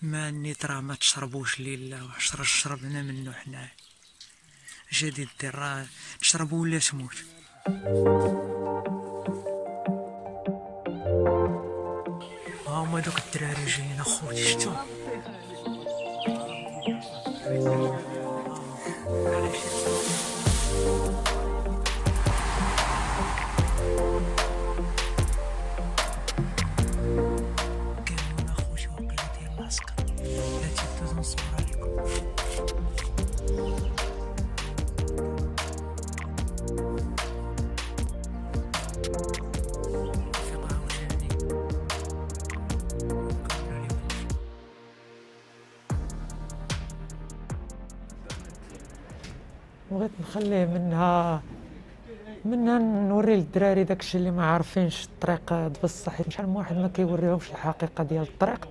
ما النيت راه ما تشربوش ليلا وعشرة شربنا منه حنا. جديد دير راه تشربو ولا تموت. ها هما دوك الدراري جايين اخوتي شتو. كاملين اخوتي واقيلا ديال العسكر لا تيدوز نصور عليكم. فيق عاوتاني كملوا لي بوش. بغيت نخليه منها نوري للدراري داكشي اللي ما عارفينش الطريق بصح، حيت شحال من واحد ما كيوريهمش الحقيقه ديال الطريق.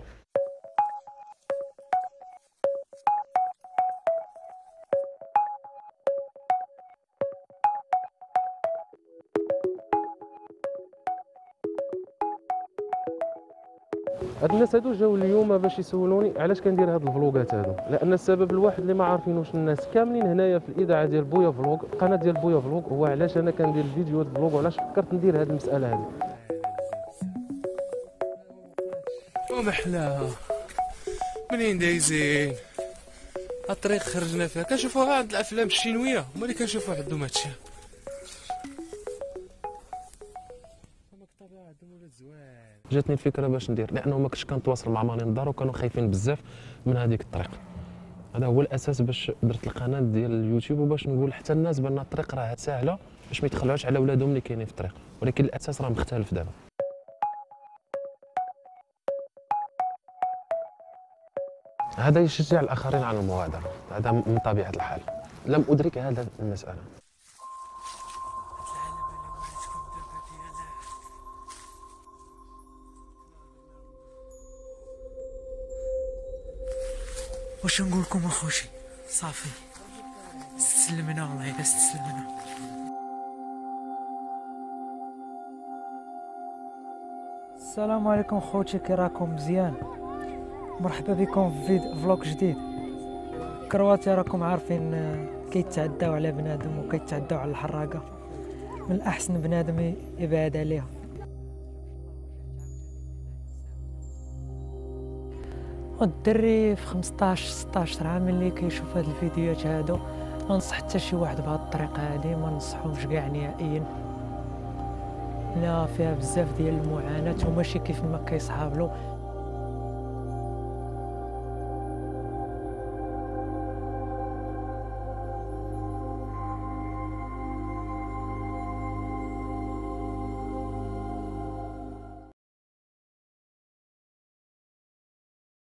هاد الناس هادو جاو اليوم باش يسولوني علاش كندير هاد الفلوغات هادو، لان السبب الواحد اللي ما عارفينوش الناس كاملين هنايا في الاذاعه ديال بويا فلوغ، القناه ديال بويا فلوغ، هو علاش انا كندير فيديوهات فلوغ وعلاش فكرت ندير هاد المساله هادي. ومحلاها منين دايزين الطريق خرجنا فيها كنشوفوها عند الافلام الشينويه، هما اللي كنشوفوا عندهم هادشي. جاتني الفكره باش ندير، لانه ما كنتش كنتواصل مع مالين الدار وكانوا خايفين بزاف من هذيك الطريق. هذا هو الاساس باش درت القناه ديال اليوتيوب، وباش نقول حتى الناس بان الطريق راه ساهله باش ما يتخلعوش على ولادهم اللي كاينين في الطريق، ولكن الاساس راه مختلف دابا. هذا يشجع الاخرين على المغادره، هذا من طبيعه الحال. لم ادرك هذا المساله. العلبة اللي وريتكم دابا ديال واش نقول لكم اخوتي، صافي استسلمنا والله الا استسلمنا. السلام عليكم خوتي، كي راكم؟ مزيان؟ مرحبا بكم في فلوق جديد. كرواتيا راكم عارفين كيتعداو على بنادم وكيتعداو على الحراقه، من الاحسن بنادم يبعد عليها. والدري في 15 16 عام اللي كيشوف هاد الفيديوهات هادو ما نصح حتى شي واحد بهاد الطريقه هادي، ما نصحهمش كاع نهائيا. لا فيها بزاف ديال المعاناه وماشي كيف ما كيصحاب له.